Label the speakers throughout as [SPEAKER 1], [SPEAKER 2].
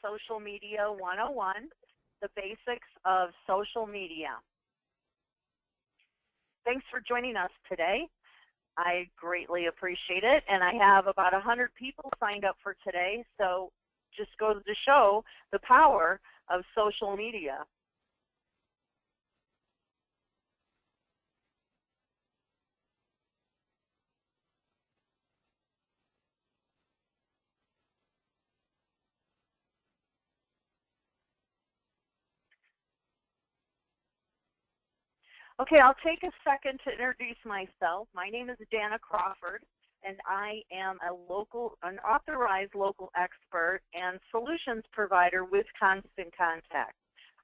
[SPEAKER 1] Social Media 101, the basics of social media. Thanks for joining us today. I greatly appreciate it, and I have about 100 people signed up for today, so just goes to show the power of social media. Okay, I'll take a second to introduce myself. My name is Danna Crawford, and I am an authorized local expert and solutions provider with Constant Contact.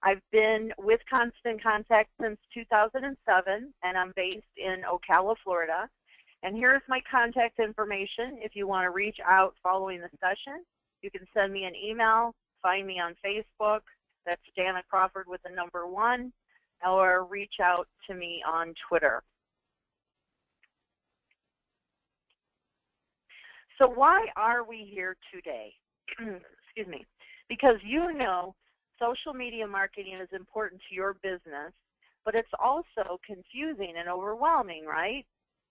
[SPEAKER 1] I've been with Constant Contact since 2007, and I'm based in Ocala, Florida. And here's my contact information. If you want to reach out following the session, you can send me an email, find me on Facebook. That's Danna Crawford with the number 1. Or reach out to me on Twitter. So why are we here today? Excuse me. Because you know social media marketing is important to your business, but it's also confusing and overwhelming, right?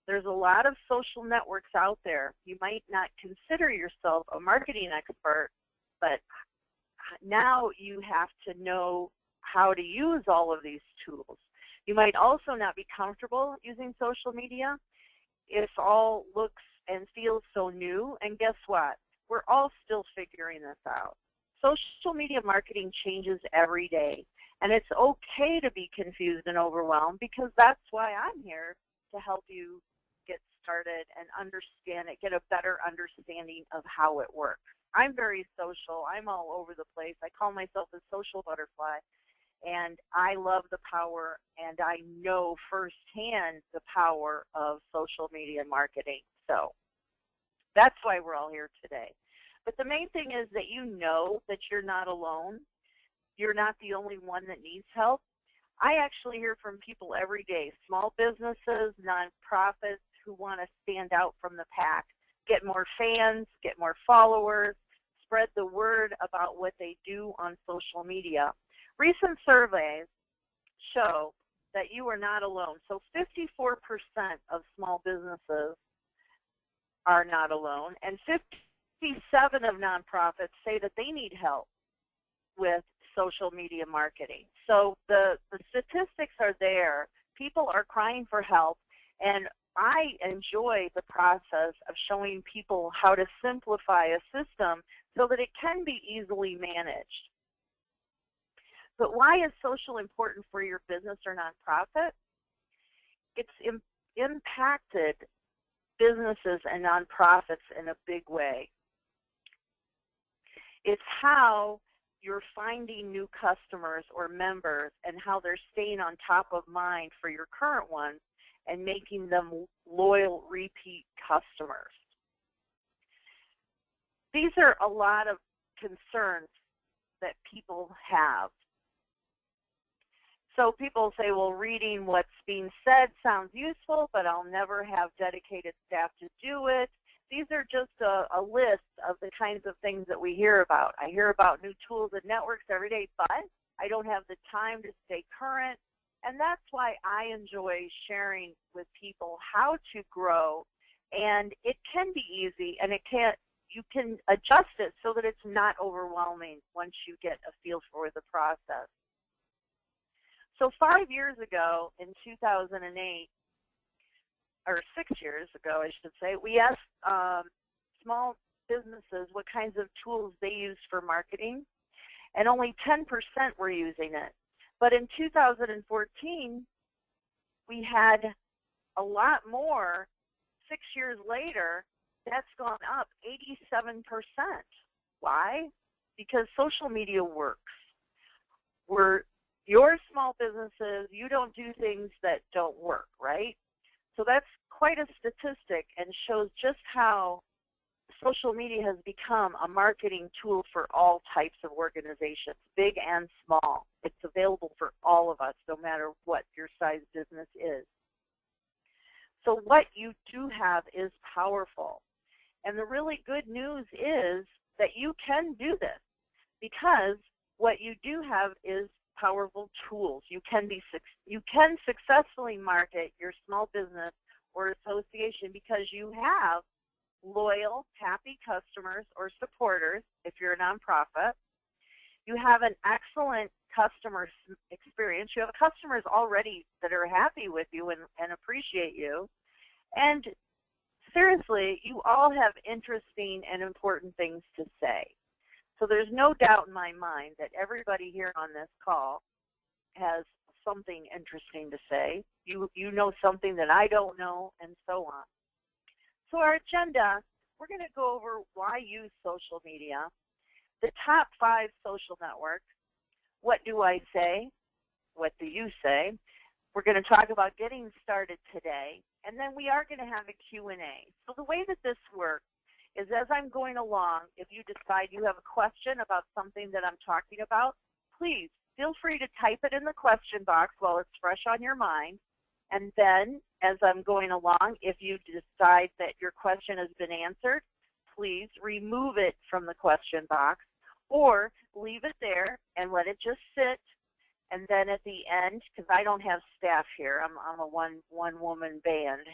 [SPEAKER 1] There's a lot of social networks out there. You might not consider yourself a marketing expert, but now you have to know how to use all of these tools. You might also not be comfortable using social media. It all looks and feels so new, and guess what? We're all still figuring this out. Social media marketing changes every day, and it's okay to be confused and overwhelmed, because that's why I'm here, to help you get started and understand it, get a better understanding of how it works. I'm very social. I'm all over the place. I call myself a social butterfly. And I love the power, and I know firsthand the power of social media marketing. So that's why we're all here today. But the main thing is that you know that you're not alone. You're not the only one that needs help. I actually hear from people every day, small businesses, nonprofits who want to stand out from the pack, get more fans, get more followers, spread the word about what they do on social media. Recent surveys show that you are not alone. So 54% of small businesses are not alone, and 57 of nonprofits say that they need help with social media marketing. So the statistics are there. People are crying for help, and I enjoy the process of showing people how to simplify a system so that it can be easily managed. But why is social important for your business or nonprofit? It's impacted businesses and nonprofits in a big way. It's how you're finding new customers or members, and how they're staying on top of mind for your current ones and making them loyal repeat customers. These are a lot of concerns that people have. So people say, well, reading what's being said sounds useful, but I'll never have dedicated staff to do it. These are just a list of the kinds of things that we hear about. I hear about new tools and networks every day, but I don't have the time to stay current. And that's why I enjoy sharing with people how to grow. And it can be easy, and you can adjust it so that it's not overwhelming once you get a feel for the process. So 5 years ago, in 2008, or 6 years ago, I should say, we asked small businesses what kinds of tools they used for marketing, and only 10% were using it. But in 2014, we had a lot more. 6 years later, that's gone up 87%. Why? Because social media works. Your small businesses, you don't do things that don't work, right? So that's quite a statistic, and shows just how social media has become a marketing tool for all types of organizations, big and small. It's available for all of us, no matter what your size business is. So what you do have is powerful. And the really good news is that you can do this. because what you do have is powerful tools. You can successfully market your small business or association because you have loyal, happy customers or supporters if you're a nonprofit. You have an excellent customer experience. You have customers already that are happy with you and appreciate you. And seriously, you all have interesting and important things to say. So there's no doubt in my mind that everybody here on this call has something interesting to say. You know something that I don't know, and so on. So our agenda, we're going to go over why use social media, the top 5 social networks, what do I say, what do you say. We're going to talk about getting started today, and then we are going to have a Q&A. So the way that this works is as I'm going along, if you decide you have a question about something that I'm talking about, please feel free to type it in the question box while it's fresh on your mind. And then as I'm going along, if you decide that your question has been answered, please remove it from the question box or leave it there and let it just sit. And then at the end, because I don't have staff here, I'm a one-woman band.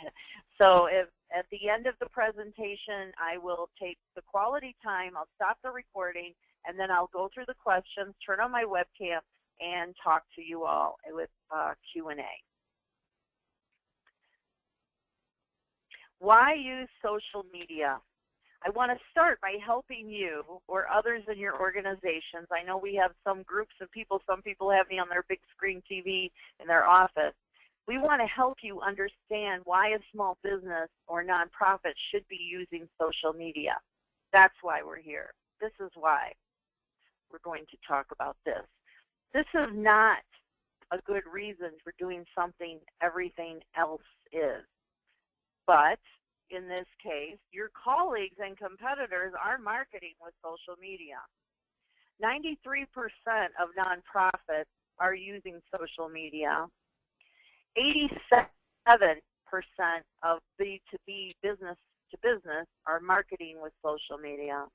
[SPEAKER 1] So if at the end of the presentation, I will take the quality time, I'll stop the recording, and then I'll go through the questions, turn on my webcam, and talk to you all with Q&A. Why use social media? I want to start by helping you or others in your organizations. I know we have some groups of people, some people have me on their big screen TV in their office. We want to help you understand why a small business or nonprofit should be using social media. That's why we're here. This is why we're going to talk about this. This is not a good reason for doing something everything else is. But in this case, your colleagues and competitors are marketing with social media. 93% of nonprofits are using social media. 87% of B2B, business to business, are marketing with social media.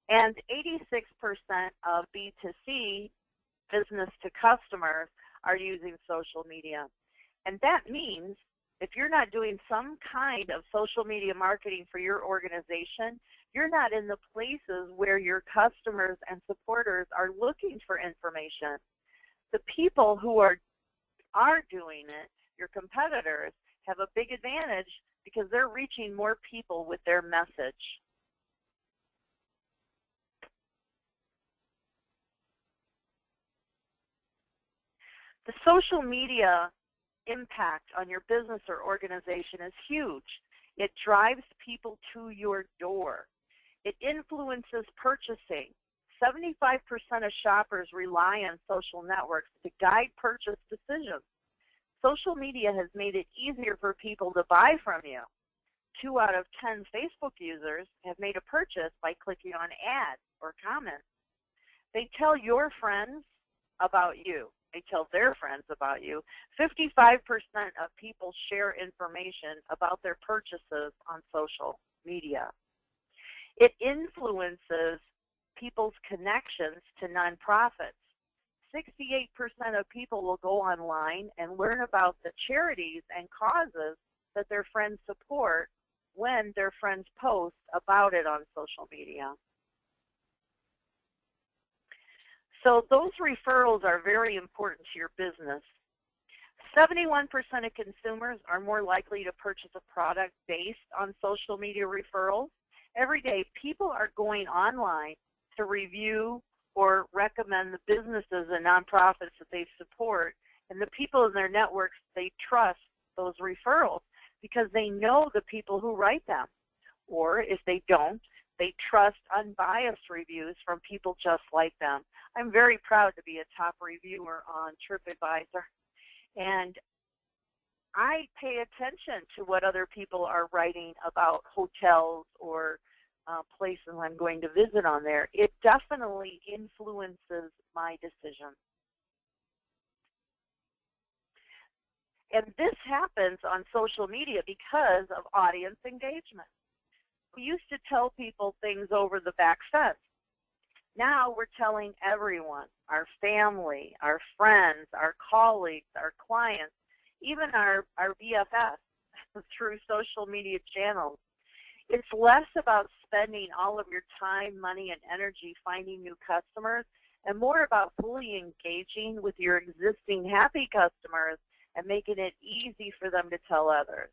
[SPEAKER 1] And 86% of B2C, business to customers, are using social media. And that means if you're not doing some kind of social media marketing for your organization, you're not in the places where your customers and supporters are looking for information. The people who are doing it, your competitors, have a big advantage because they're reaching more people with their message. The social media impact on your business or organization is huge. It drives people to your door. It influences purchasing. 75% of shoppers rely on social networks to guide purchase decisions. Social media has made it easier for people to buy from you. 2 out of 10 Facebook users have made a purchase by clicking on ads or comments. They tell your friends about you. They tell their friends about you. 55% of people share information about their purchases on social media. It influences people's connections to nonprofits. 68% of people will go online and learn about the charities and causes that their friends support when their friends post about it on social media. So those referrals are very important to your business. 71% of consumers are more likely to purchase a product based on social media referrals. Every day, people are going online to review or recommend the businesses and nonprofits that they support, and the people in their networks, they trust those referrals because they know the people who write them. Or if they don't, they trust unbiased reviews from people just like them. I'm very proud to be a top reviewer on TripAdvisor, and I pay attention to what other people are writing about hotels or places I'm going to visit on there. It definitely influences my decision. And this happens on social media because of audience engagement. We used to tell people things over the back fence. Now we're telling everyone, our family, our friends, our colleagues, our clients, even our BFFs through social media channels. It's less about spending all of your time, money, and energy finding new customers and more about fully engaging with your existing happy customers and making it easy for them to tell others.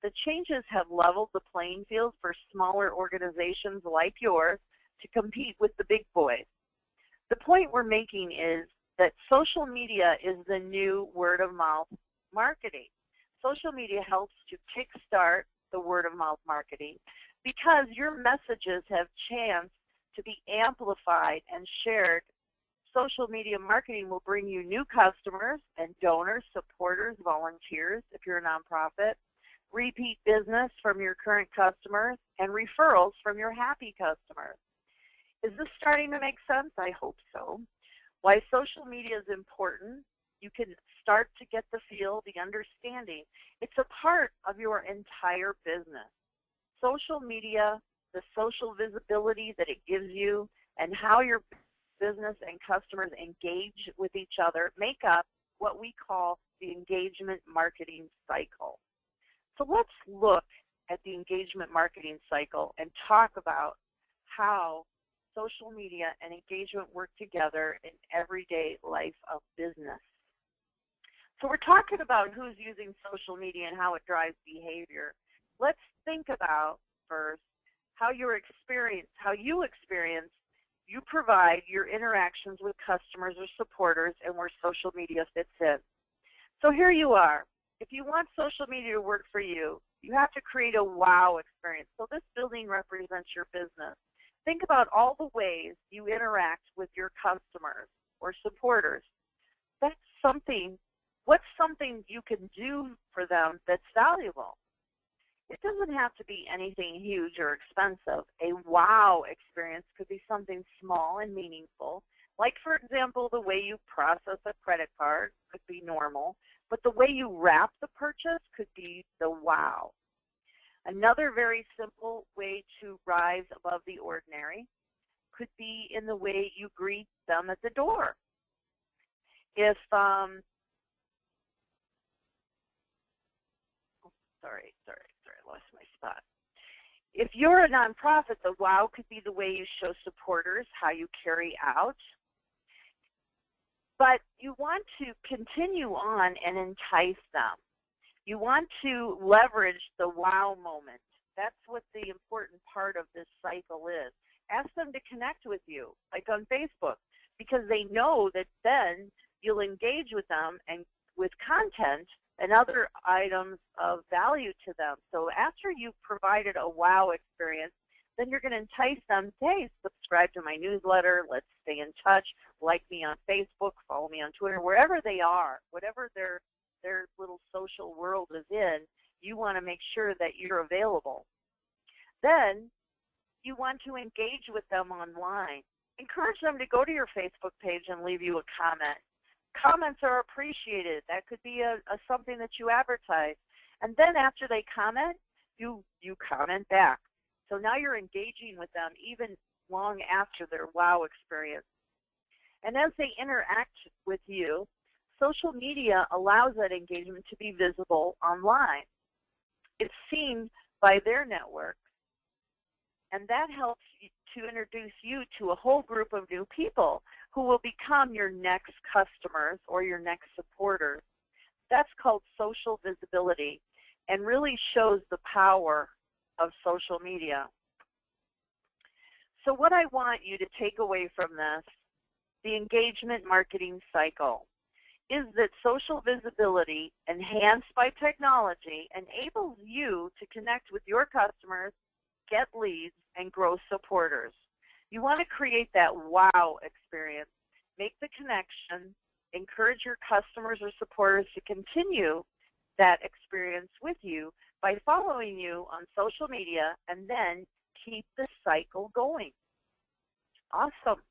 [SPEAKER 1] The changes have leveled the playing field for smaller organizations like yours to compete with the big boys. The point we're making is that social media is the new word-of-mouth marketing. Social media helps to kickstart the word-of-mouth marketing because your messages have chance to be amplified and shared. Social media marketing will bring you new customers and donors, supporters, volunteers if you're a nonprofit, repeat business from your current customers, and referrals from your happy customers. Is this starting to make sense? I hope so. Why social media is important, you can start to get the feel, the understanding. It's a part of your entire business. Social media, the social visibility that it gives you, and how your business and customers engage with each other make up what we call the engagement marketing cycle. So let's look at the engagement marketing cycle and talk about how social media and engagement work together in everyday life of business. So we're talking about who's using social media and how it drives behavior. Let's think about first how you provide your interactions with customers or supporters and where social media fits in. So here you are. If you want social media to work for you, you have to create a wow experience. So this building represents your business. Think about all the ways you interact with your customers or supporters. What's something you can do for them that's valuable? It doesn't have to be anything huge or expensive. A wow experience could be something small and meaningful, like, for example, the way you process a credit card could be normal, but the way you wrap the purchase could be the wow. Another very simple way to rise above the ordinary could be in the way you greet them at the door. If, sorry, lost my spot. If you're a nonprofit, the wow could be the way you show supporters how you carry out. But you want to continue on and entice them. You want to leverage the wow moment. That's what the important part of this cycle is. Ask them to connect with you, like on Facebook, because they know that then you'll engage with them and with content and other items of value to them. So after you've provided a wow experience, then you're going to entice them, hey, subscribe to my newsletter, let's stay in touch, like me on Facebook, follow me on Twitter, wherever they are, whatever their little social world is in, you want to make sure that you're available. Then you want to engage with them online. Encourage them to go to your Facebook page and leave you a comment. Comments are appreciated. That could be something that you advertise. And then after they comment, you comment back. So now you're engaging with them even long after their wow experience. And as they interact with you, social media allows that engagement to be visible online. It's seen by their network. And that helps to introduce you to a whole group of new people who will become your next customers or your next supporters. That's called social visibility and really shows the power of social media. So what I want you to take away from this, the engagement marketing cycle, is that social visibility enhanced by technology enables you to connect with your customers, get leads, and grow supporters. You want to create that wow experience, make the connection, encourage your customers or supporters to continue that experience with you by following you on social media, and then keep the cycle going. Awesome.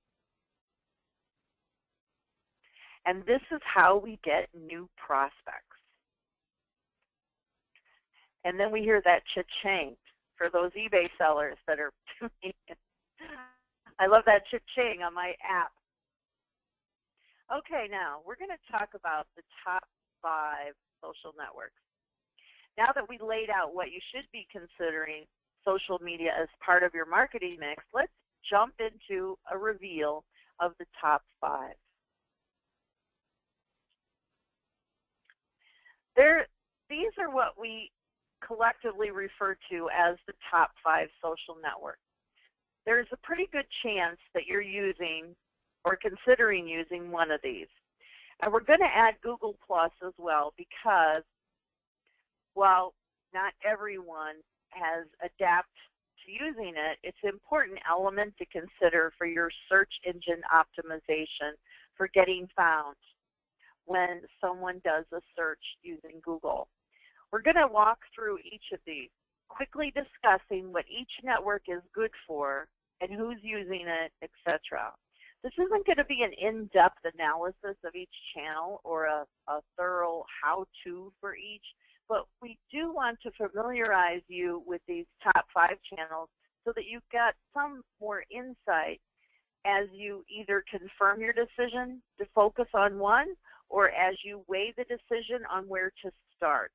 [SPEAKER 1] And this is how we get new prospects. And then we hear that cha-ching for those eBay sellers that are doing it. I love that cha-ching on my app. Okay, now we're going to talk about the top 5 social networks. Now that we laid out what you should be considering social media as part of your marketing mix, let's jump into a reveal of the top 5. These are what we collectively refer to as the top 5 social networks. There's a pretty good chance that you're using or considering using one of these. And we're going to add Google Plus as well because while not everyone has adapted to using it, it's an important element to consider for your search engine optimization for getting found when someone does a search using Google. We're going to walk through each of these, quickly discussing what each network is good for and who's using it, etc. This isn't going to be an in-depth analysis of each channel or a thorough how-to for each, but we do want to familiarize you with these top 5 channels so that you've got some more insight as you either confirm your decision to focus on one or as you weigh the decision on where to start.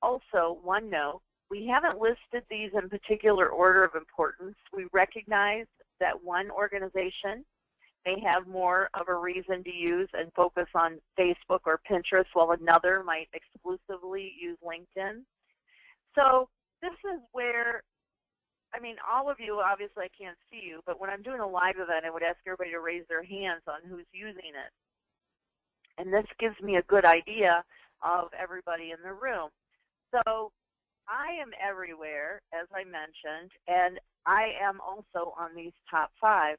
[SPEAKER 1] Also, one note, we haven't listed these in particular order of importance. We recognize that one organization may have more of a reason to use and focus on Facebook or Pinterest, while another might exclusively use LinkedIn. So this is where, I mean, all of you, obviously I can't see you, but when I'm doing a live event, I would ask everybody to raise their hands on who's using it. And this gives me a good idea of everybody in the room. So I am everywhere, as I mentioned, and I am also on these top 5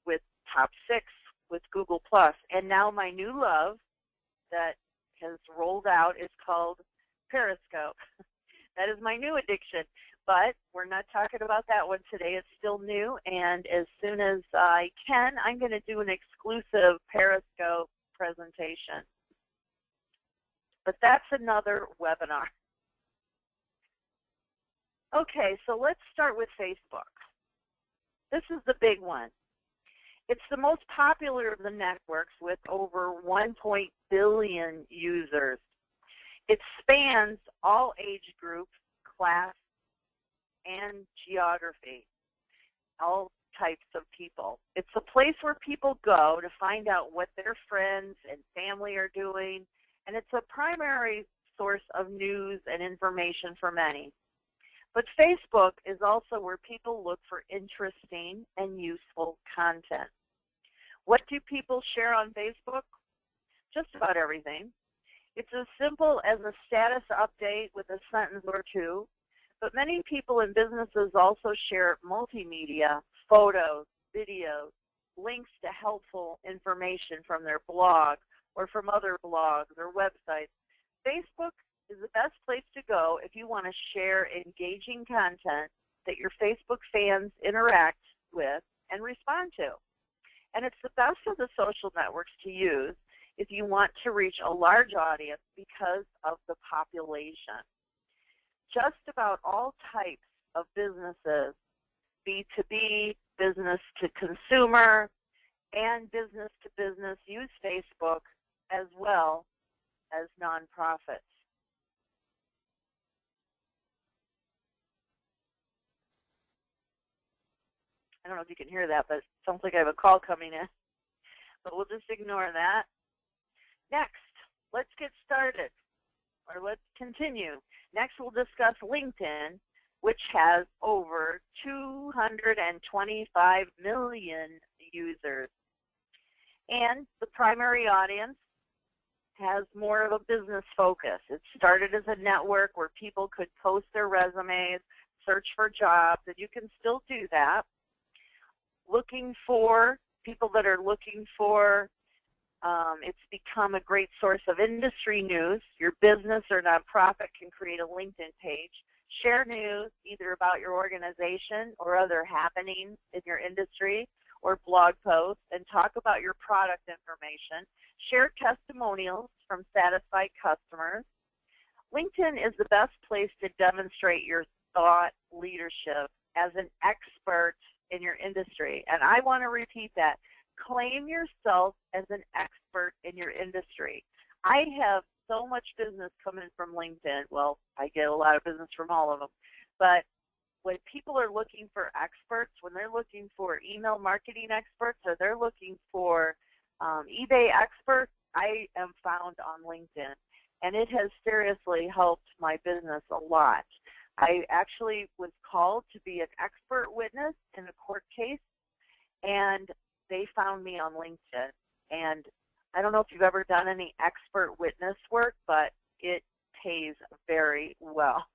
[SPEAKER 1] with top 6 with Google+. And now my new love that has rolled out is called Periscope. That is my new addiction, but we're not talking about that one today. It's still new, and as soon as I can, I'm going to do an exclusive Periscope presentation. But that's another webinar. Okay, so let's start with Facebook. This is the big one. It's the most popular of the networks with over 1 billion users. It spans all age groups, class, and geography, all types of people. It's a place where people go to find out what their friends and family are doing, and it's a primary source of news and information for many. But Facebook is also where people look for interesting and useful content. What do people share on Facebook? Just about everything. It's as simple as a status update with a sentence or two, but many people and businesses also share multimedia, photos, videos, links to helpful information from their blog or from other blogs or websites. Facebook is the best place to go if you want to share engaging content that your Facebook fans interact with and respond to. And it's the best of the social networks to use if you want to reach a large audience because of the population. Just about all types of businesses, B2B, business to consumer, and business to business, use Facebook as well as nonprofits. I don't know if you can hear that, but it sounds like I have a call coming in. But we'll just ignore that. Next, let's get started, or let's continue. Next, we'll discuss LinkedIn, which has over 225 million users. And the primary audience has more of a business focus. It started as a network where people could post their resumes, search for jobs, and you can still do that. Looking for people that are looking for, it's become a great source of industry news. Your business or nonprofit can create a LinkedIn page, share news either about your organization or other happenings in your industry or blog posts, and talk about your product information. Share testimonials from satisfied customers. LinkedIn is the best place to demonstrate your thought leadership as an expert in your industry. And I want to repeat that. Claim yourself as an expert in your industry. I have so much business coming from LinkedIn. Well, I get a lot of business from all of them. But when people are looking for experts, when they're looking for email marketing experts or they're looking for eBay experts, I am found on LinkedIn. And it has seriously helped my business a lot. I actually was called to be an expert witness in a court case, and they found me on LinkedIn. And I don't know if you've ever done any expert witness work, but it pays very well.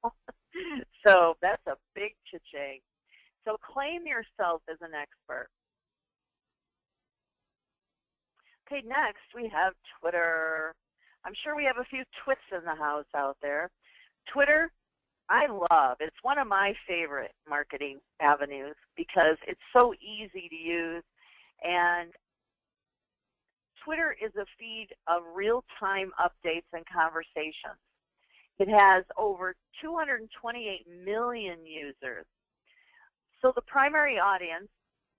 [SPEAKER 1] So that's a big cha-ching. So claim yourself as an expert. Okay, next we have Twitter. I'm sure we have a few twits in the house out there. Twitter, I love. It's one of my favorite marketing avenues because it's so easy to use, and Twitter is a feed of real-time updates and conversations. It has over 228 million users. So the primary audience,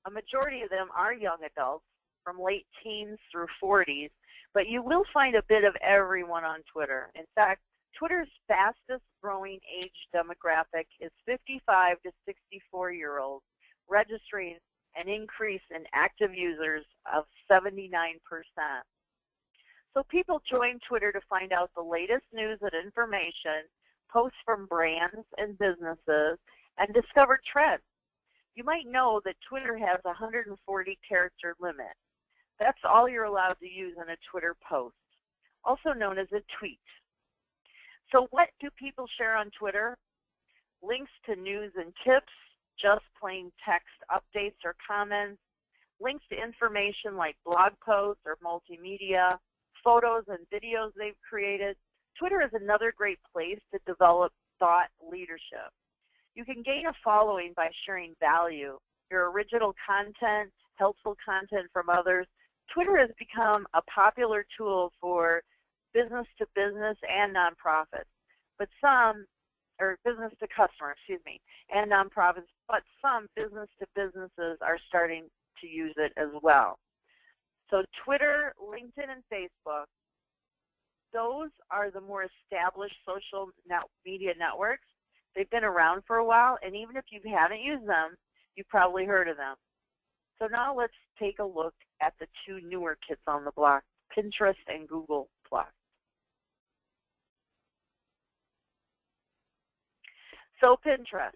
[SPEAKER 1] a majority of them are young adults from late teens through 40s, but you will find a bit of everyone on Twitter. In fact, Twitter's fastest growing age demographic is 55 to 64-year-olds, registering an increase in active users of 79%. So people join Twitter to find out the latest news and information, posts from brands and businesses, and discover trends. You might know that Twitter has a 140-character limit. That's all you're allowed to use in a Twitter post, also known as a tweet. So what do people share on Twitter? Links to news and tips, just plain text updates or comments, links to information like blog posts or multimedia, photos and videos they've created. Twitter is another great place to develop thought leadership. You can gain a following by sharing value, your original content, helpful content from others. Twitter has become a popular tool for business to business and nonprofits, but some, or business to customer, and nonprofits, but some business to businesses are starting to use it as well. So Twitter, LinkedIn, and Facebook, those are the more established social media networks. They've been around for a while, and even if you haven't used them, you've probably heard of them. So now let's take a look at the two newer kids on the block, Pinterest and Google+. So Pinterest.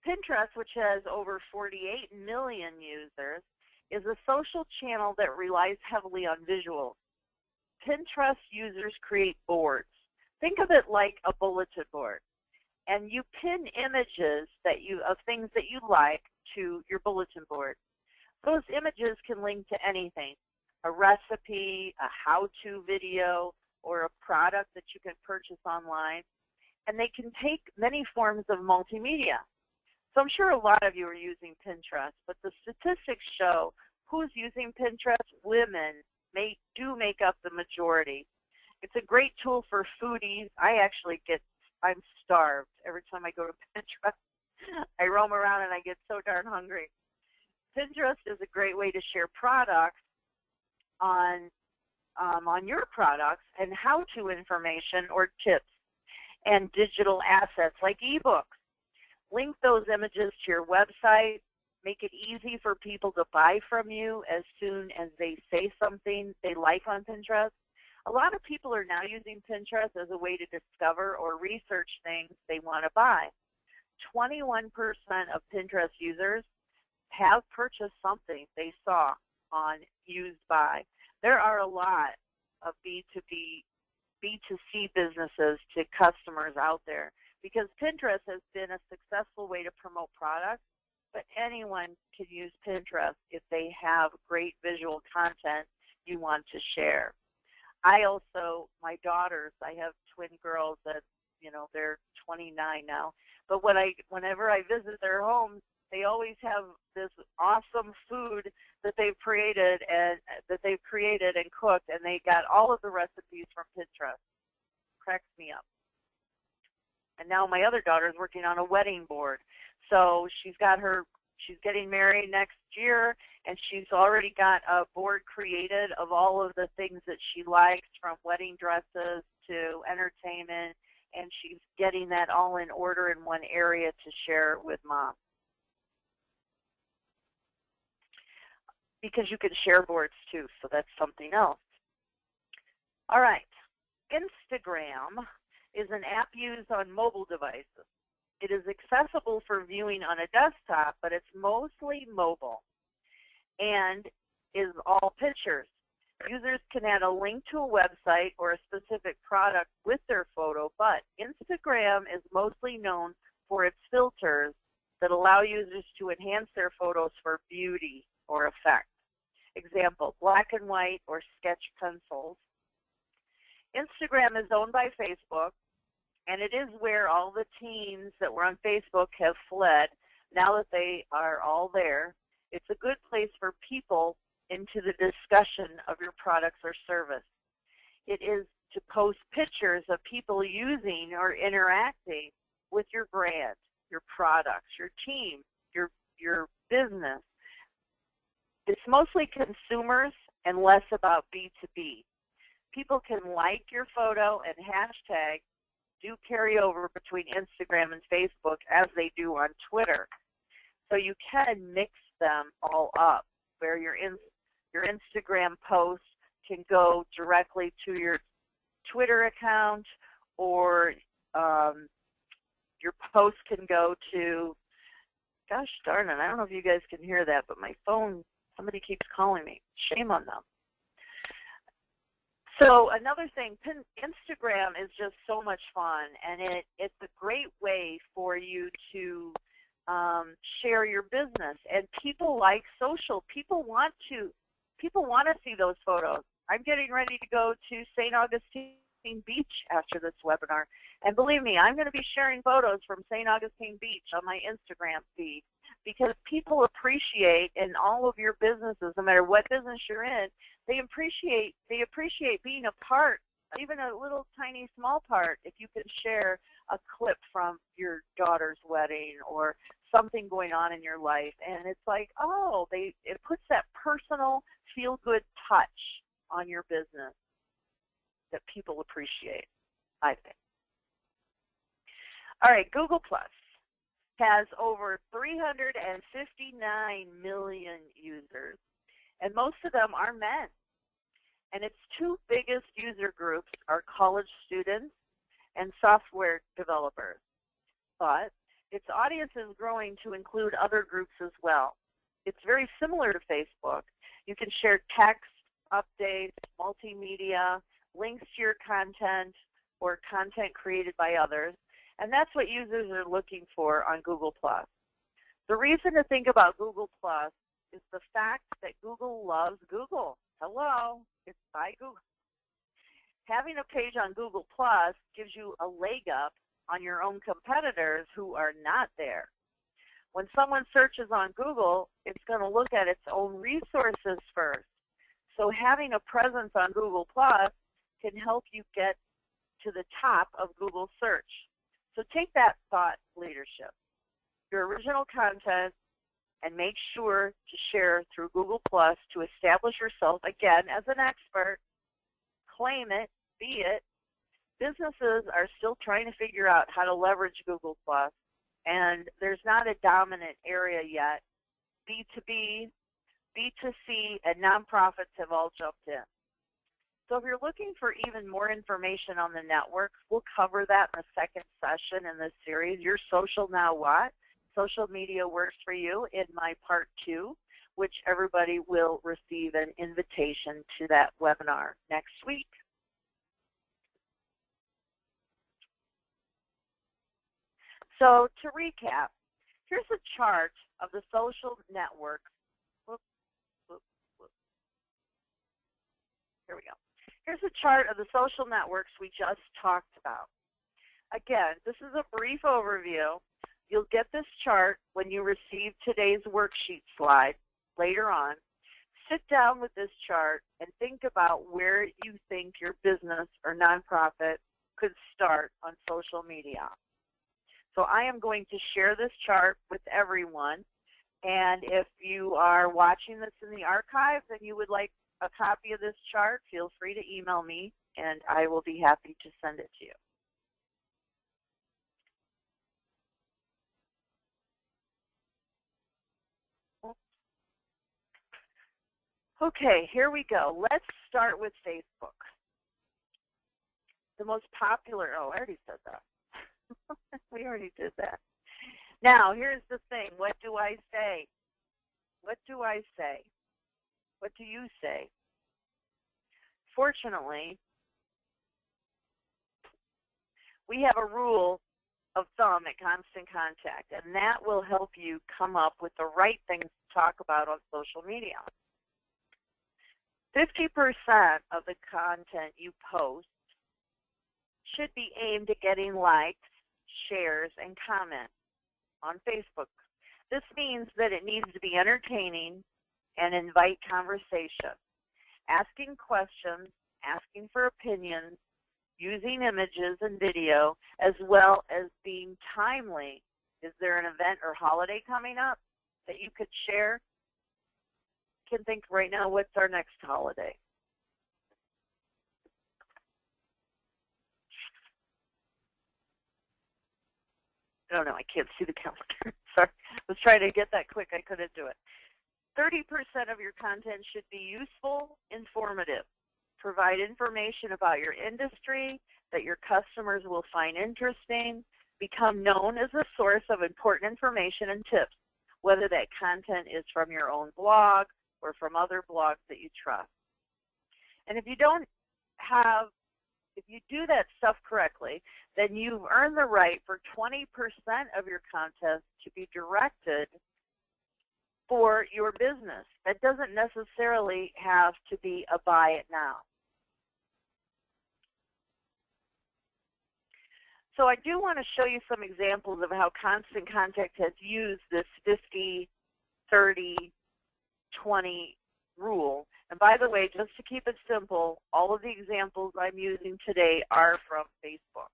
[SPEAKER 1] Pinterest, which has over 48 million users, is a social channel that relies heavily on visuals. Pinterest users create boards. Think of it like a bulletin board. And you pin images of things that you like to your bulletin board. Those images can link to anything, a recipe, a how-to video, or a product that you can purchase online. And they can take many forms of multimedia. So I'm sure a lot of you are using Pinterest, but the statistics show who's using Pinterest. Women do make up the majority. It's a great tool for foodies. I'm starved every time I go to Pinterest. I roam around and I get so darn hungry. Pinterest is a great way to share products on your products and how-to information or tips and digital assets like ebooks. Link those images to your website. Make it easy for people to buy from you as soon as they say something they like on Pinterest. A lot of people are now using Pinterest as a way to discover or research things they want to buy. 21% of Pinterest users have purchased something they saw on Used By. There are a lot of B2C businesses to customers out there because Pinterest has been a successful way to promote products, but anyone can use Pinterest if they have great visual content you want to share. My daughters, I have twin girls that, they're 29 now, but whenever I visit their homes, they always have this awesome food that they've created and cooked, and they got all of the recipes from Pinterest. Cracks me up. And now my other daughter is working on a wedding board. So she's getting married next year, and she's already got a board created of all of the things that she likes, from wedding dresses to entertainment, and she's getting that all in order in one area to share with mom. Because you can share boards too, so that's something else. All right, Instagram is an app used on mobile devices. It is accessible for viewing on a desktop, but it's mostly mobile and is all pictures. Users can add a link to a website or a specific product with their photo, but Instagram is mostly known for its filters that allow users to enhance their photos for beauty or effect. Example, black and white or sketch pencils. Instagram is owned by Facebook, and it is where all the teens that were on Facebook have fled. Now that they are all there, it's a good place for people into the discussion of your products or service. It is to post pictures of people using or interacting with your brand, your products, your team, your business. It's mostly consumers and less about B2B. People can like your photo and hashtag do carry over between Instagram and Facebook as they do on Twitter. So you can mix them all up, where your Instagram post can go directly to your Twitter account, or your post can go to, gosh darn it, I don't know if you guys can hear that, but my phone, somebody keeps calling me. Shame on them. So another thing, Instagram is just so much fun, and it's a great way for you to share your business. And people like social. People want to see those photos. I'm getting ready to go to St. Augustine Beach after this webinar, and believe me, I'm going to be sharing photos from St. Augustine Beach on my Instagram feed, because people appreciate in all of your businesses, no matter what business you're in, they appreciate being a part, even a little tiny small part. If you can share a clip from your daughter's wedding or something going on in your life, and it's like, oh, it puts that personal feel-good touch on your business that people appreciate, I think. All right, Google Plus has over 359 million users, and most of them are men. And its two biggest user groups are college students and software developers. But its audience is growing to include other groups as well. It's very similar to Facebook. You can share text, updates, multimedia, links to your content, or content created by others. And that's what users are looking for on Google+. The reason to think about Google+ is the fact that Google loves Google. Hello, it's by Google. Having a page on Google+ gives you a leg up on your own competitors who are not there. When someone searches on Google, it's going to look at its own resources first. So having a presence on Google+ can help you get to the top of Google search. So take that thought leadership, your original content, and make sure to share through Google+ to establish yourself, again, as an expert. Claim it, be it. Businesses are still trying to figure out how to leverage Google+, and there's not a dominant area yet. B2B, B2C, and nonprofits have all jumped in. So if you're looking for even more information on the networks, we'll cover that in the second session in this series, Your Social Now What? Social Media Works for You, in my part 2, which everybody will receive an invitation to that webinar next week. So to recap, here's a chart of the social networks. Here we go. Here's a chart of the social networks we just talked about. Again, this is a brief overview. You'll get this chart when you receive today's worksheet slide later on. Sit down with this chart and think about where you think your business or nonprofit could start on social media. So I am going to share this chart with everyone. And if you are watching this in the archives and you would like a copy of this chart, feel free to email me and I will be happy to send it to you. Okay, here we go. Let's start with Facebook. The most popular, oh, I already said that. We already did that. Now, here's the thing. What do I say? What do I say? What do you say? Fortunately, we have a rule of thumb at Constant Contact, and that will help you come up with the right things to talk about on social media. 50% of the content you post should be aimed at getting likes, shares, and comments on Facebook. This means that it needs to be entertaining and invite conversation. Asking questions, asking for opinions, using images and video, as well as being timely. Is there an event or holiday coming up that you could share? I can think right now, what's our next holiday? I don't know, I can't see the calendar. Sorry, I was trying to get that quick, I couldn't do it. 30% of your content should be useful, informative. Provide information about your industry that your customers will find interesting. Become known as a source of important information and tips, whether that content is from your own blog or from other blogs that you trust. And if you do that stuff correctly, then you've earned the right for 20% of your content to be directed for your business. That doesn't necessarily have to be a buy it now. So I do want to show you some examples of how Constant Contact has used this 50, 30, 20 rule. And by the way, just to keep it simple, all of the examples I'm using today are from Facebook.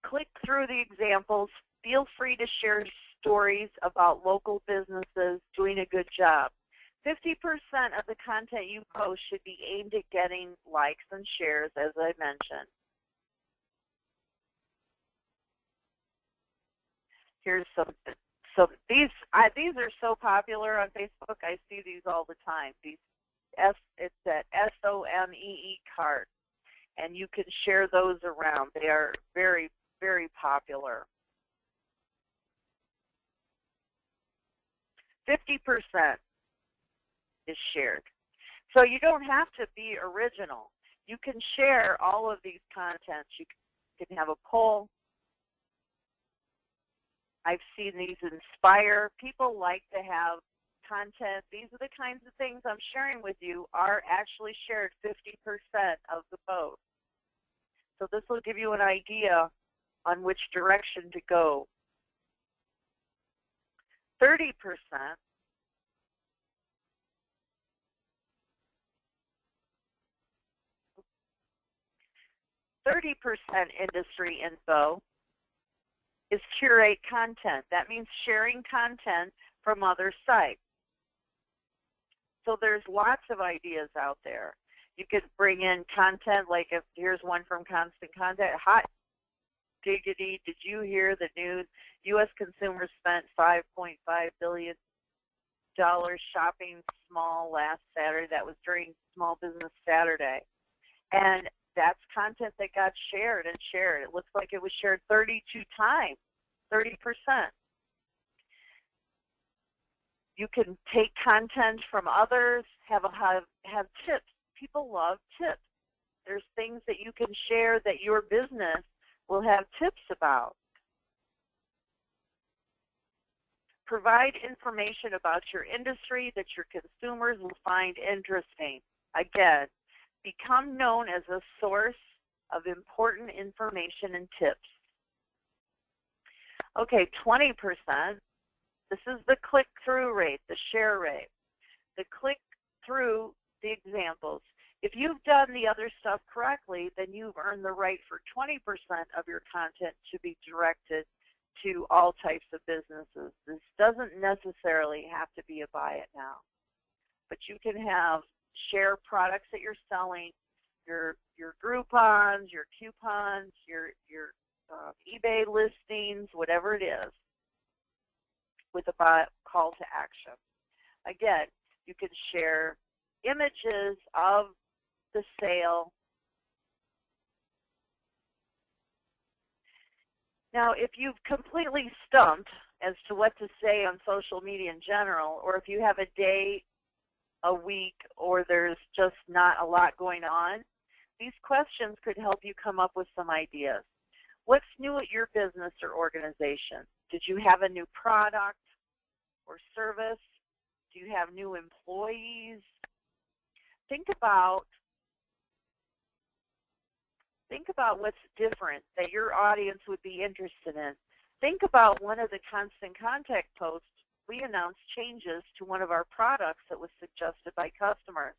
[SPEAKER 1] Click through the examples. Feel free to share stories about local businesses doing a good job. 50% of the content you post should be aimed at getting likes and shares, as I mentioned. Here's some. So these are so popular on Facebook. I see these all the time. It's that SOMEE card, and you can share those around. They are very, very popular. 50% is shared. So you don't have to be original. You can share all of these contents. You can have a poll. I've seen these inspire. People like to have content. These are the kinds of things I'm sharing with you are actually shared 50% of the post. So this will give you an idea on which direction to go. 30% industry info is curate content. That means sharing content from other sites. So there's lots of ideas out there. You could bring in content, like if here's one from Constant Contact. Hot diggity, did you hear the news? U.S. consumers spent $5.5 billion shopping small last Saturday. That was during Small Business Saturday. And that's content that got shared and shared. It looks like it was shared 32 times, 30%. You can take content from others, have tips. People love tips. There's things that you can share that your business will have tips about. Provide information about your industry that your consumers will find interesting. Again, become known as a source of important information and tips. Okay, 20%. This is the click-through rate, the share rate. The click-through the examples. If you've done the other stuff correctly, then you've earned the right for 20% of your content to be directed to all types of businesses. This doesn't necessarily have to be a buy it now, but you can have share products that you're selling, your Groupons, your coupons, your eBay listings, whatever it is, with a call to action. Again, you can share images of the sale. Now, if you've completely stumped as to what to say on social media in general, or if you have a day, a week, or there's just not a lot going on, these questions could help you come up with some ideas. What's new at your business or organization? Did you have a new product or service? Do you have new employees? Think about what's different that your audience would be interested in. Think about one of the constant contact posts. We announced changes to one of our products that was suggested by customers.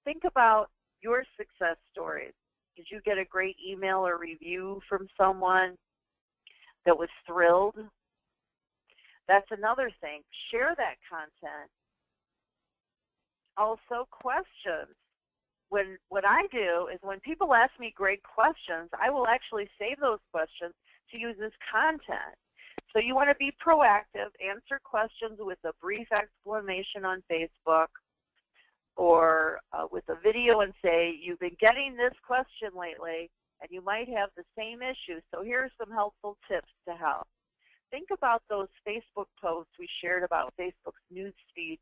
[SPEAKER 1] Think about your success stories. Did you get a great email or review from someone that was thrilled? That's another thing. Share that content. Also, questions. What I do is when people ask me great questions, I will actually save those questions to use as content. So you want to be proactive, answer questions with a brief explanation on Facebook or with a video and say, you've been getting this question lately and you might have the same issue, so here are some helpful tips to help. Think about those Facebook posts we shared about Facebook's news feed.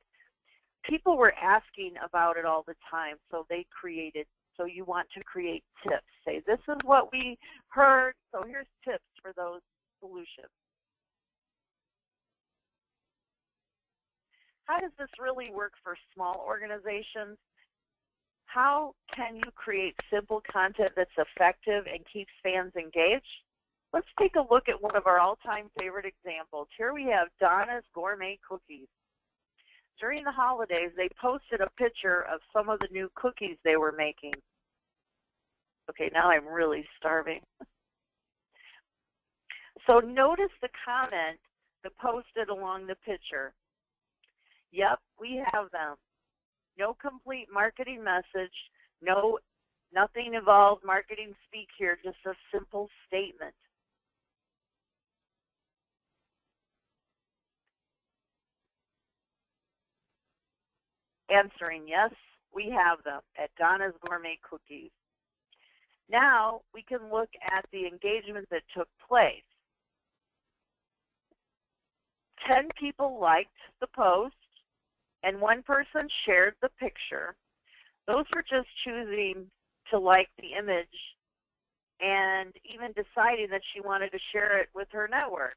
[SPEAKER 1] People were asking about it all the time, so you want to create tips. Say, this is what we heard, so here's tips for those solutions. How does this really work for small organizations? How can you create simple content that's effective and keeps fans engaged? Let's take a look at one of our all-time favorite examples. Here we have Danna's Gourmet Cookies. During the holidays, they posted a picture of some of the new cookies they were making. Okay, now I'm really starving. So notice the comment that posted along the picture. Yep, we have them. No complete marketing message, nothing involved marketing speak here, just a simple statement. Answering, yes, we have them at Danna's Gourmet Cookies. Now we can look at the engagement that took place. 10 people liked the post, and 1 person shared the picture. Those were just choosing to like the image and even deciding that she wanted to share it with her network.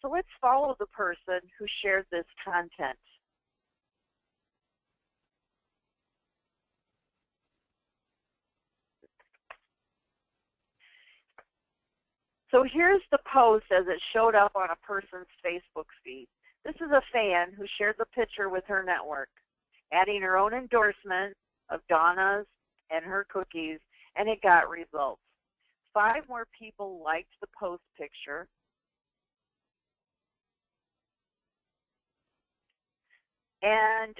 [SPEAKER 1] So let's follow the person who shared this content. So here's the post as it showed up on a person's Facebook feed. This is a fan who shared the picture with her network, adding her own endorsement of Danna's and her cookies, and it got results. 5 more people liked the post picture. And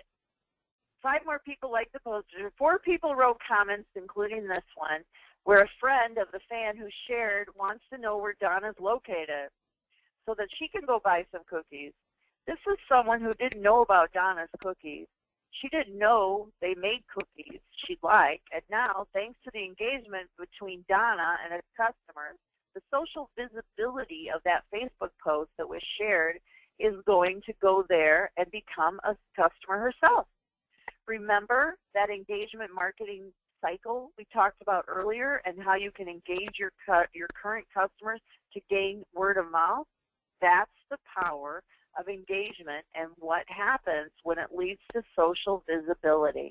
[SPEAKER 1] 5 more people liked the post. 4 people wrote comments, including this one, where a friend of the fan who shared wants to know where Danna's located so that she can go buy some cookies. This is someone who didn't know about Danna's cookies. She didn't know they made cookies she'd like, and now, thanks to the engagement between Danna and its customers, the social visibility of that Facebook post that was shared is going to go there and become a customer herself. Remember that engagement marketing cycle we talked about earlier and how you can engage your current customers to gain word of mouth? That's the power of engagement and what happens when it leads to social visibility.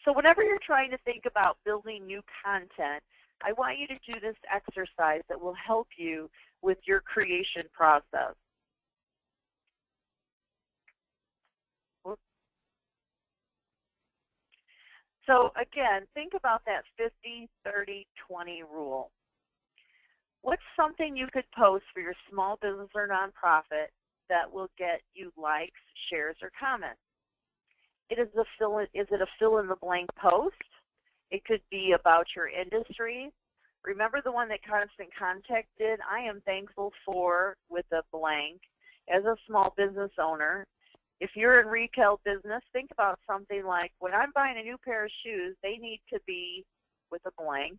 [SPEAKER 1] So whenever you're trying to think about building new content, I want you to do this exercise that will help you with your creation process. So again, think about that 50-30-20 rule. What's something you could post for your small business or nonprofit that will get you likes, shares, or comments? Is it a fill-in-the-blank post? It could be about your industry. Remember the one that Constant Contact did? I am thankful for with a blank as a small business owner. If you're in retail business, think about something like, when I'm buying a new pair of shoes, they need to be with a blank.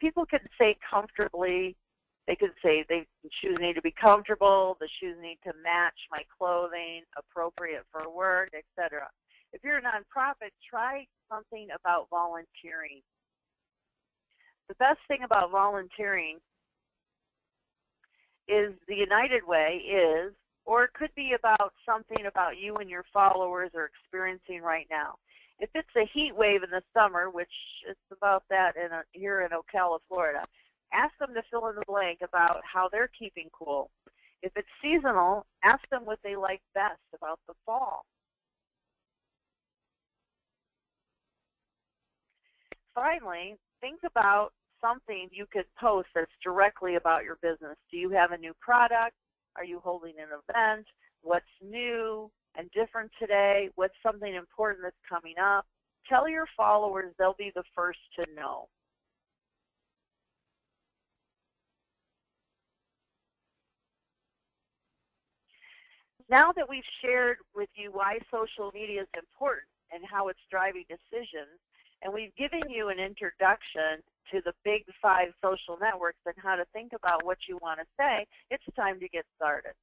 [SPEAKER 1] People could say comfortably, they could say the shoes need to be comfortable, the shoes need to match my clothing, appropriate for work, etc. If you're a nonprofit, try something about volunteering. The best thing about volunteering is the United Way is, or it could be about something about you and your followers are experiencing right now. If it's a heat wave in the summer, which it's about that here in Ocala, Florida, ask them to fill in the blank about how they're keeping cool. If it's seasonal, ask them what they like best about the fall. Finally, think about something you could post that's directly about your business. Do you have a new product? Are you holding an event? What's new and different today? What's something important that's coming up? Tell your followers, they'll be the first to know. Now that we've shared with you why social media is important and how it's driving decisions, and we've given you an introduction to the big 5 social networks and how to think about what you want to say, it's time to get started.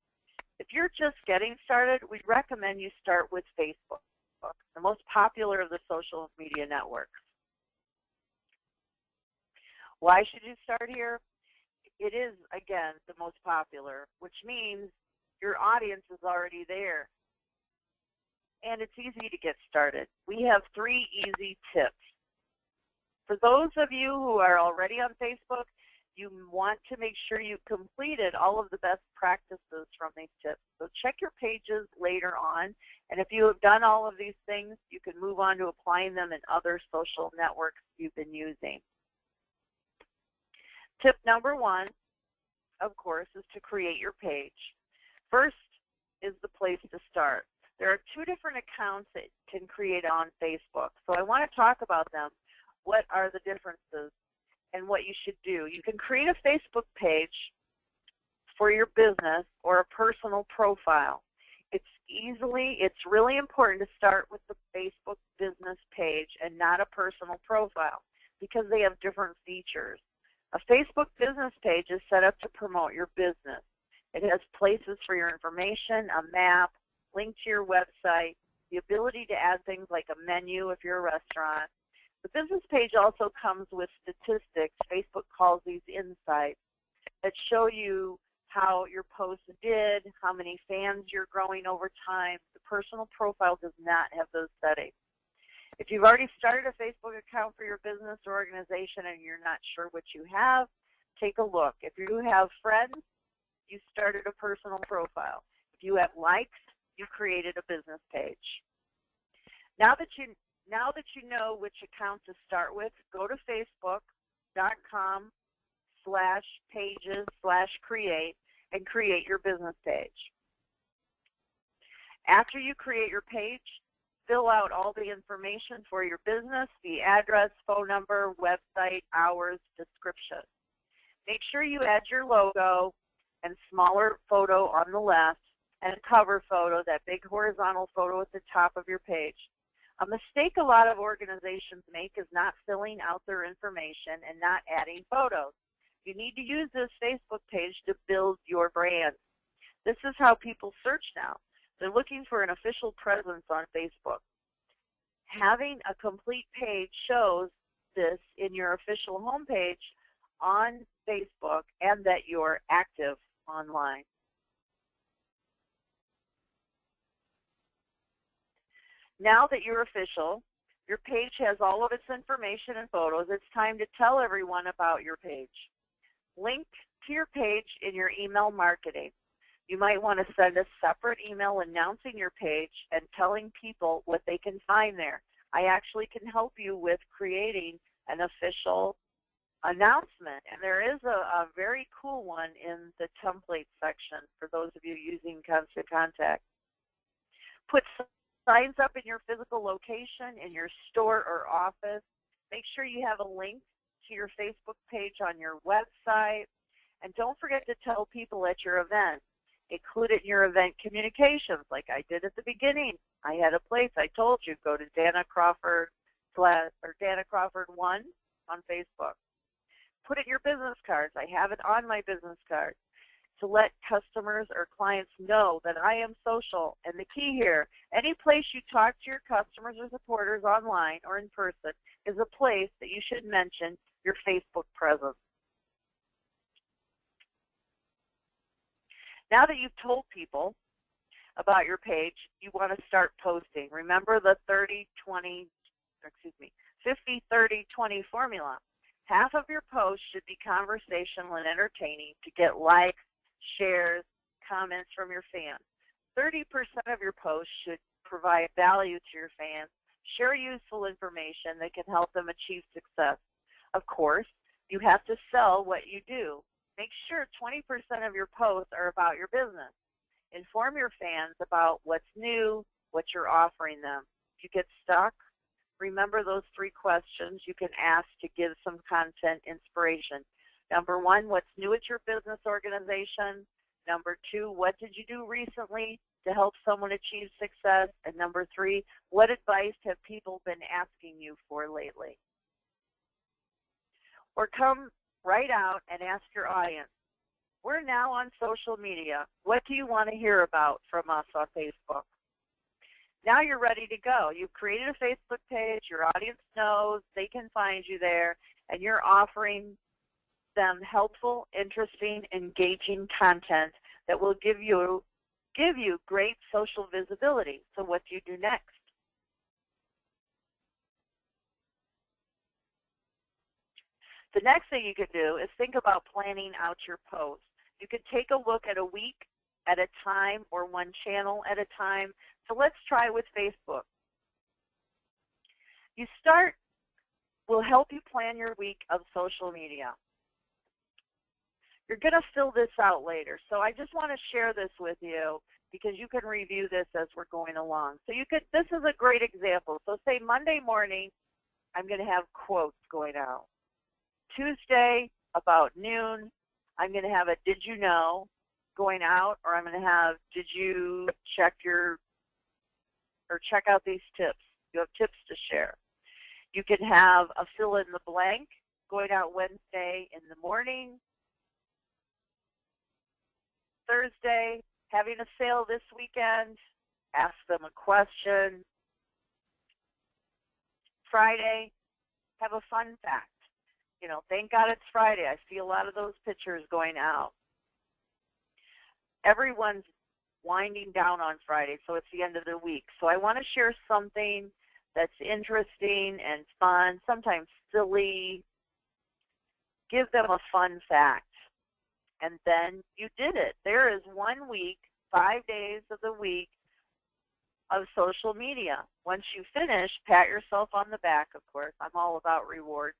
[SPEAKER 1] If you're just getting started, we recommend you start with Facebook, the most popular of the social media networks. Why should you start here? It is, again, the most popular, which means your audience is already there. And it's easy to get started. We have 3 easy tips. For those of you who are already on Facebook, you want to make sure you've completed all of the best practices from these tips. So check your pages later on, and if you have done all of these things, you can move on to applying them in other social networks you've been using. Tip number 1, of course, is to create your page. First is the place to start. There are 2 different accounts that you can create on Facebook, so I want to talk about them. What are the differences and what you should do? You can create a Facebook page for your business or a personal profile. It's really important to start with the Facebook business page and not a personal profile because they have different features. A Facebook business page is set up to promote your business. It has places for your information, a map, link to your website, the ability to add things like a menu if you're a restaurant. The business page also comes with statistics. Facebook calls these insights that show you how your post did, how many fans you're growing over time. The personal profile does not have those settings. If you've already started a Facebook account for your business or organization and you're not sure what you have, take a look. If you have friends, you started a personal profile. If you have likes, you created a business page. Now that you know which account to start with, go to facebook.com/pages/create and create your business page. After you create your page, fill out all the information for your business, the address, phone number, website, hours, description. Make sure you add your logo and smaller photo on the left and a cover photo, that big horizontal photo at the top of your page. A mistake a lot of organizations make is not filling out their information and not adding photos. You need to use this Facebook page to build your brand. This is how people search now. They're looking for an official presence on Facebook. Having a complete page shows this in your official homepage on Facebook and that you're active online. Now that you're official, your page has all of its information and photos. It's time to tell everyone about your page. Link to your page in your email marketing. You might want to send a separate email announcing your page and telling people what they can find there. I actually can help you with creating an official announcement. And there is a very cool one in the template section for those of you using Constant Contact. Put signs up in your physical location, in your store or office. Make sure you have a link to your Facebook page on your website. And don't forget to tell people at your event. Include it in your event communications like I did at the beginning. I had a place I told you, go to Danna Crawford or Danna Crawford 1 on Facebook. Put it in your business cards. I have it on my business card to let customers or clients know that I am social. And the key here, any place you talk to your customers or supporters online or in person is a place that you should mention your Facebook presence. Now that you've told people about your page, you want to start posting. Remember the 50-30-20 formula. Half of your posts should be conversational and entertaining to get likes, shares, comments from your fans. 30% of your posts should provide value to your fans, share useful information that can help them achieve success. Of course, you have to sell what you do. Make sure 20% of your posts are about your business. Inform your fans about what's new, what you're offering them. If you get stuck, remember those 3 questions you can ask to give some content inspiration. Number 1, what's new at your business organization? Number 2, what did you do recently to help someone achieve success? And number 3, what advice have people been asking you for lately? Or come right out and ask your audience. We're now on social media. What do you want to hear about from us on Facebook? Now you're ready to go. You've created a Facebook page. Your audience knows they can find you there, and you're offering them helpful, interesting, engaging content that will give you great social visibility. So what do you do next? The next thing you could do is think about planning out your posts. You could take a look at a week at a time or one channel at a time. So let's try with Facebook. You start will help you plan your week of social media. You're going to fill this out later. So I just want to share this with you because you can review this as we're going along. So this is a great example. So say Monday morning, I'm going to have quotes going out. Tuesday, about noon, I'm going to have a did you know going out, or I'm going to have did you check out these tips. You have tips to share. You can have a fill in the blank going out Wednesday in the morning. Thursday, having a sale this weekend, ask them a question. Friday, have a fun fact. You know, thank God it's Friday. I see a lot of those pictures going out. Everyone's winding down on Friday, so it's the end of the week. So I want to share something that's interesting and fun, sometimes silly. Give them a fun fact. And then you did it. There is 1 week, 5 days of the week of social media. Once you finish, pat yourself on the back, of course. I'm all about rewards.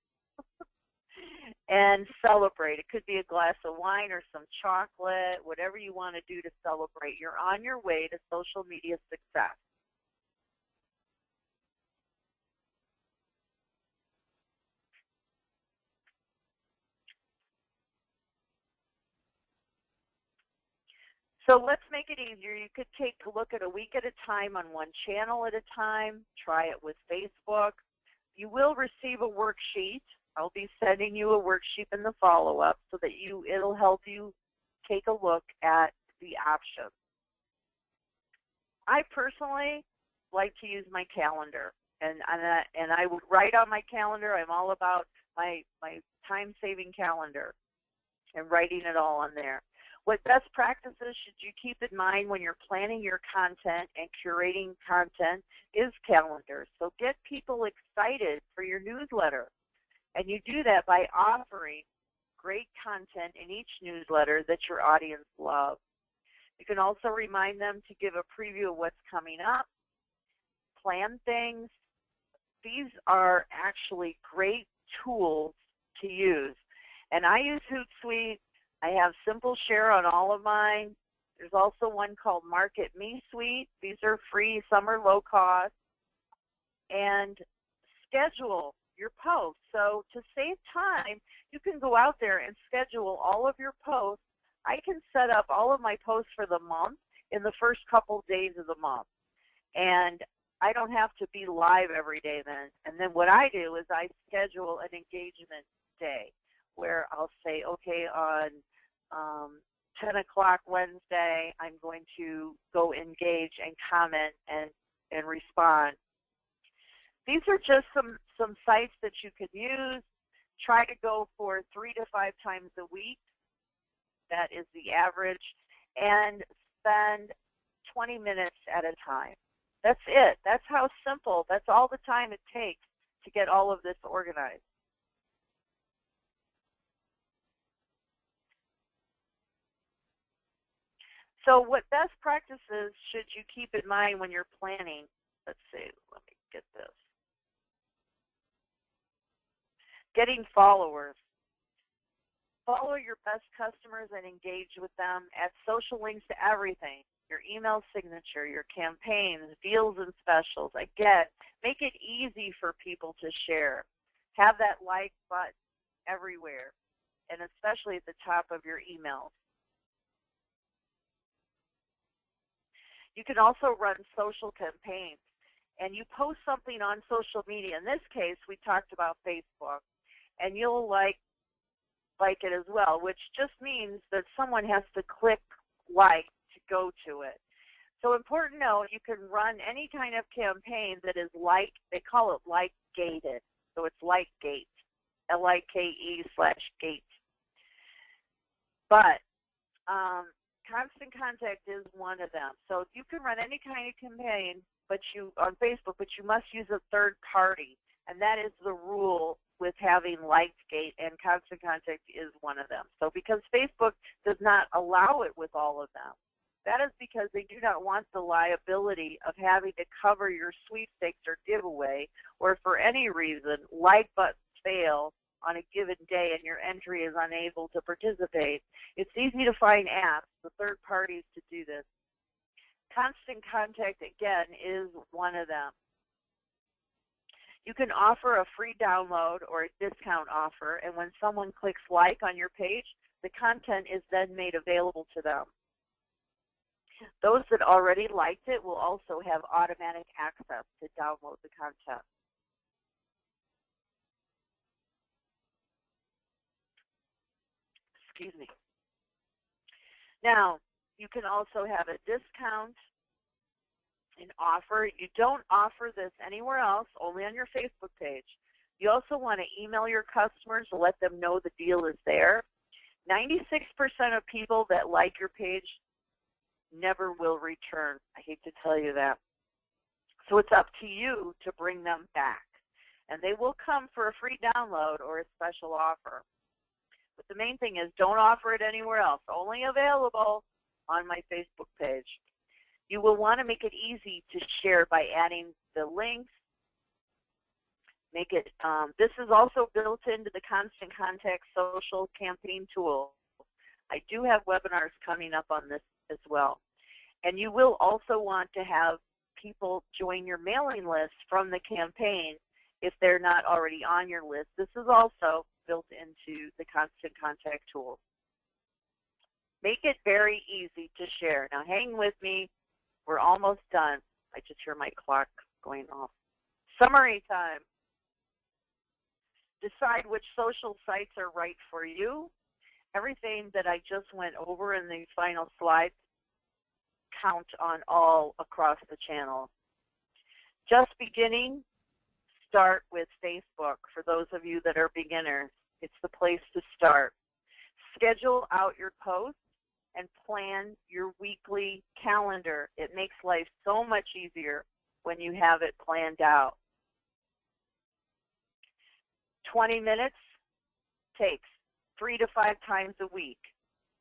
[SPEAKER 1] And celebrate. It could be a glass of wine or some chocolate, whatever you want to do to celebrate. You're on your way to social media success. So let's make it easier. You could take a look at a week at a time on one channel at a time. Try it with Facebook. You will receive a worksheet. I'll be sending you a worksheet in the follow-up so that it'll help you take a look at the options. I personally like to use my calendar, and I would write on my calendar. I'm all about my time-saving calendar and writing it all on there. What best practices should you keep in mind when you're planning your content and curating content is calendars. So get people excited for your newsletter. And you do that by offering great content in each newsletter that your audience loves. You can also remind them to give a preview of what's coming up, plan things, these are actually great tools to use. And I use Hootsuite. I have Simple Share on all of mine. There's also one called Market Me Suite. These are free, some are low cost. And schedule your posts. So to save time, you can go out there and schedule all of your posts. I can set up all of my posts for the month in the first couple days of the month. And I don't have to be live every day then. And then what I do is I schedule an engagement day where I'll say, okay, on 10 o'clock Wednesday, I'm going to go engage and comment and respond. These are just some sites that you could use. Try to go for 3 to 5 times a week. That is the average. And spend 20 minutes at a time. That's it. That's how simple. That's all the time it takes to get all of this organized. So what best practices should you keep in mind when you're planning? Let's see. Let me get this. Getting followers. Follow your best customers and engage with them. Add social links to everything. Your email signature, your campaigns, deals and specials. Again, make it easy for people to share. Have that like button everywhere, and especially at the top of your emails. You can also run social campaigns, and you post something on social media. In this case, we talked about Facebook, and you'll like it as well, which just means that someone has to click like to go to it. So important note, you can run any kind of campaign that is like, they call it like gated. So it's like gate, LIKE/gate. But constant contact is one of them. So you can run any kind of campaign on Facebook, but you must use a third party. And that is the rule with having LikeGate, and constant contact is one of them. So because Facebook does not allow it with all of them, that is because they do not want the liability of having to cover your sweepstakes or giveaway, or for any reason, like buttons fail on a given day and your entry is unable to participate. It's easy to find apps, the third parties, to do this. Constant contact, again, is one of them. You can offer a free download or a discount offer, and when someone clicks like on your page, the content is then made available to them. Those that already liked it will also have automatic access to download the content. Excuse me. Now, you can also have a discount, an offer. You don't offer this anywhere else, only on your Facebook page. You also want to email your customers to let them know the deal is there. 96% of people that like your page never will return. I hate to tell you that. So it's up to you to bring them back. And they will come for a free download or a special offer. But the main thing is, don't offer it anywhere else. Only available on my Facebook page. You will want to make it easy to share by adding the links. Make it. This is also built into the Constant Contact social campaign tool. I do have webinars coming up on this as well. And you will also want to have people join your mailing list from the campaign if they're not already on your list. This is also built into the Constant Contact tool. Make it very easy to share. Now hang with me. We're almost done. I just hear my clock going off. Summary time. Decide which social sites are right for you. Everything that I just went over in the final slides count on all across the channel. Just beginning, start with Facebook. For those of you that are beginners, it's the place to start. Schedule out your posts and plan your weekly calendar. It makes life so much easier when you have it planned out. 20 minutes takes 3 to 5 times a week.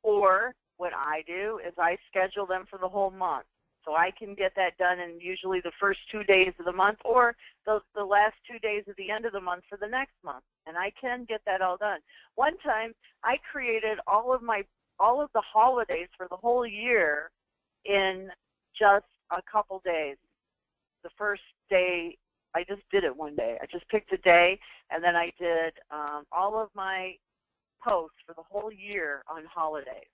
[SPEAKER 1] Or what I do is I schedule them for the whole month. So I can get that done in usually the first 2 days of the month or the last 2 days of the end of the month for the next month. And I can get that all done. One time I created all of the holidays for the whole year in just a couple days. The first day, I just did it one day. I just picked a day, and then I did all of my posts for the whole year on holidays.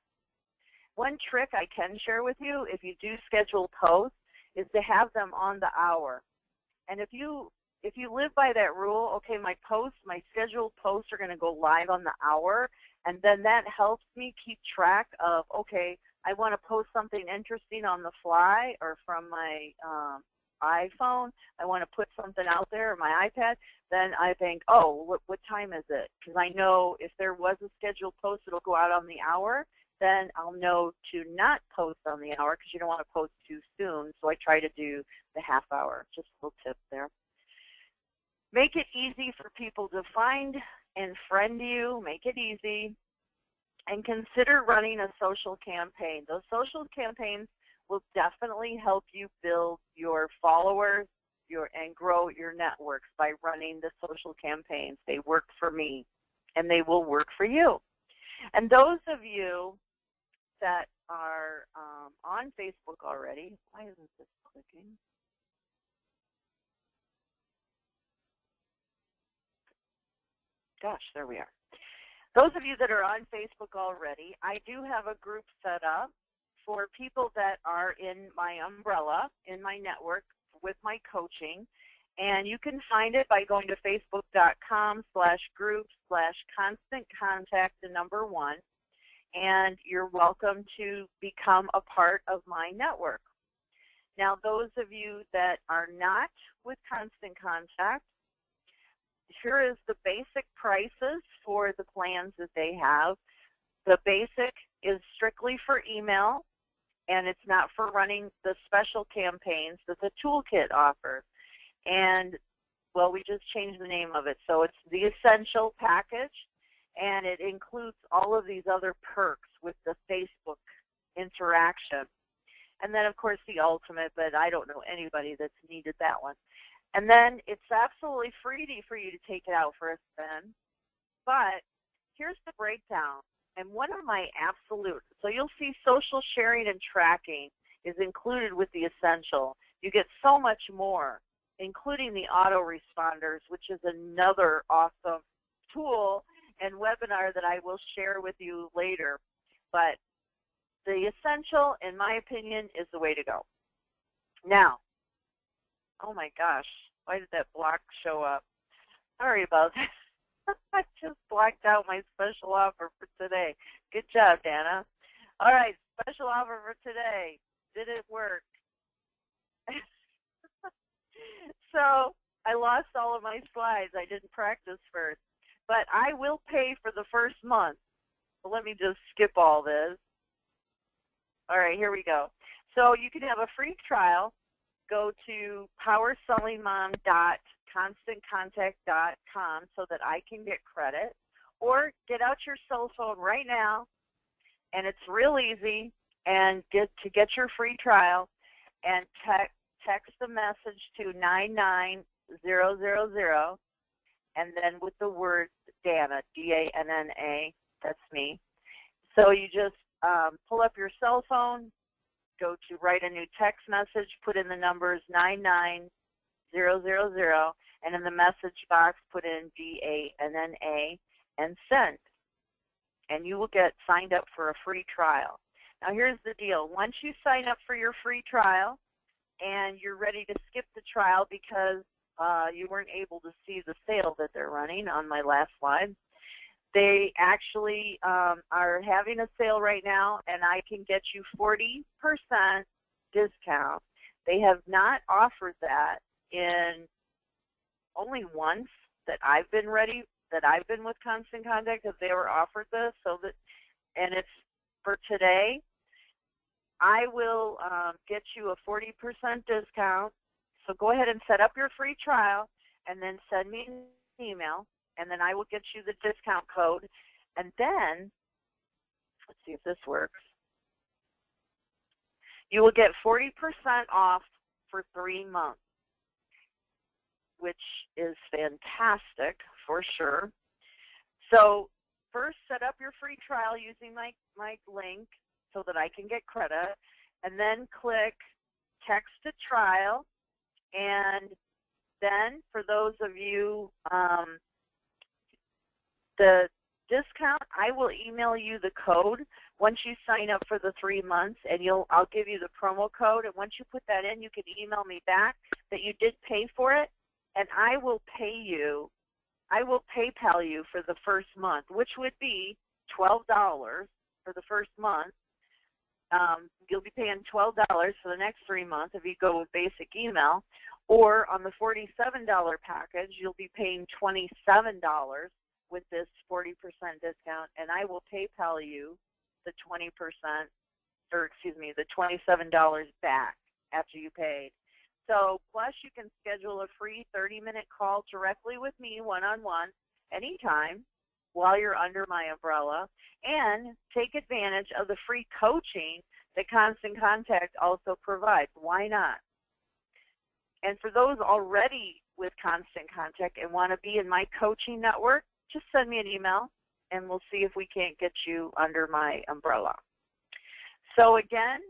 [SPEAKER 1] One trick I can share with you, if you do schedule posts, is to have them on the hour. And if you live by that rule, okay, my scheduled posts are going to go live on the hour, and then that helps me keep track of, okay, I want to post something interesting on the fly or from my iPhone, I want to put something out there, or my iPad, then I think, oh, what time is it? Because I know if there was a scheduled post, it'll go out on the hour, then I'll know to not post on the hour because you don't want to post too soon. So I try to do the half hour. Just a little tip there. Make it easy for people to find and friend you. Make it easy. And consider running a social campaign. Those social campaigns will definitely help you build your followers and grow your networks by running the social campaigns. They work for me, and they will work for you. And those of you that are on Facebook already, why isn't this clicking? Gosh, there we are. Those of you that are on Facebook already, I do have a group set up for people that are in my umbrella, in my network with my coaching. And you can find it by going to facebook.com/group/constant-contact1. And you're welcome to become a part of my network. Now, those of you that are not with Constant Contact, here is the basic prices for the plans that they have. The basic is strictly for email, and it's not for running the special campaigns that the toolkit offers. And, well, we just changed the name of it. So it's the Essential Package, and it includes all of these other perks with the Facebook interaction. And then, of course, the Ultimate, but I don't know anybody that's needed that one. And then it's absolutely free for you to take it out for a spin. But here's the breakdown. And one of my absolute, so you'll see social sharing and tracking is included with the Essential. You get so much more, including the autoresponders, which is another awesome tool and webinar that I will share with you later. But the Essential, in my opinion, is the way to go. Now, oh my gosh, why did that block show up? Sorry about that. I just blocked out my special offer for today. Good job, Danna. All right, special offer for today. Did it work? So I lost all of my slides. I didn't practice first. But I will pay for the first month. So let me just skip all this. All right, here we go. So you can have a free trial. Go to powersellingmom.constantcontact.com so that I can get credit. Or get out your cell phone right now, and it's real easy, and get your free trial, and text the message to 99000, and then with the word Danna, D-A-N-N-A, that's me. So you just pull up your cell phone, go to write a new text message, put in the numbers 99000, and in the message box put in D-A-N-N-A and send. And you will get signed up for a free trial. Now here's the deal. Once you sign up for your free trial and you're ready to skip the trial because you weren't able to see the sale that they're running on my last slide, they actually are having a sale right now, and I can get you 40% discount. They have not offered that in only once that I've been with Constant Contact, that they were offered this. And it's for today. I will get you a 40% discount. So go ahead and set up your free trial, and then send me an email. And then I will get you the discount code. And then, let's see if this works. You will get 40% off for 3 months, which is fantastic for sure. So first, set up your free trial using my link so that I can get credit, and then click text to trial. And then for those of you, the discount, I will email you the code once you sign up for the 3 months, and I'll give you the promo code. And once you put that in, you can email me back that you did pay for it, and I will pay you. I will PayPal you for the first month, which would be $12 for the first month. You'll be paying $12 for the next 3 months if you go with basic email. Or on the $47 package, you'll be paying $27 with this 40% discount, and I will PayPal you the 20%, or excuse me, the $27 back after you paid. So plus you can schedule a free 30-minute call directly with me one-on-one anytime while you're under my umbrella, and take advantage of the free coaching that Constant Contact also provides. Why not? And for those already with Constant Contact and want to be in my coaching network, just send me an email and we'll see if we can't get you under my umbrella. So again,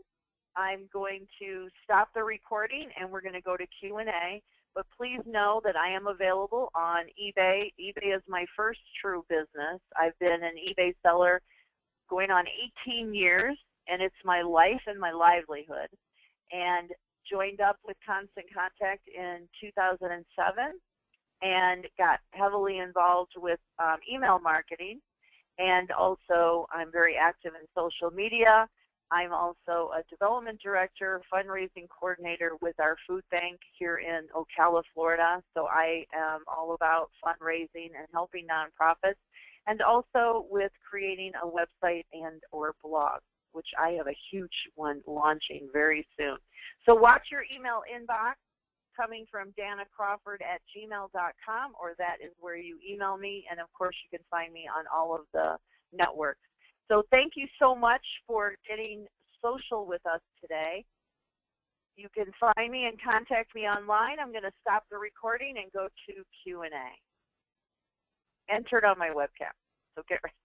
[SPEAKER 1] I'm going to stop the recording and we're going to go to Q&A. But please know that I am available on eBay. eBay is my first true business. I've been an eBay seller going on 18 years, and it's my life and my livelihood. And joined up with Constant Contact in 2007 and got heavily involved with email marketing. And also, I'm very active in social media. I'm also a development director, fundraising coordinator with our food bank here in Ocala, Florida. So I am all about fundraising and helping nonprofits, and also with creating a website and or blog, which I have a huge one launching very soon. So watch your email inbox coming from dannacrawford@gmail.com, or that is where you email me. And of course, you can find me on all of the networks. So thank you so much for getting social with us today. You can find me and contact me online. I'm going to stop the recording and go to Q&A. Entered on my webcam. So get ready.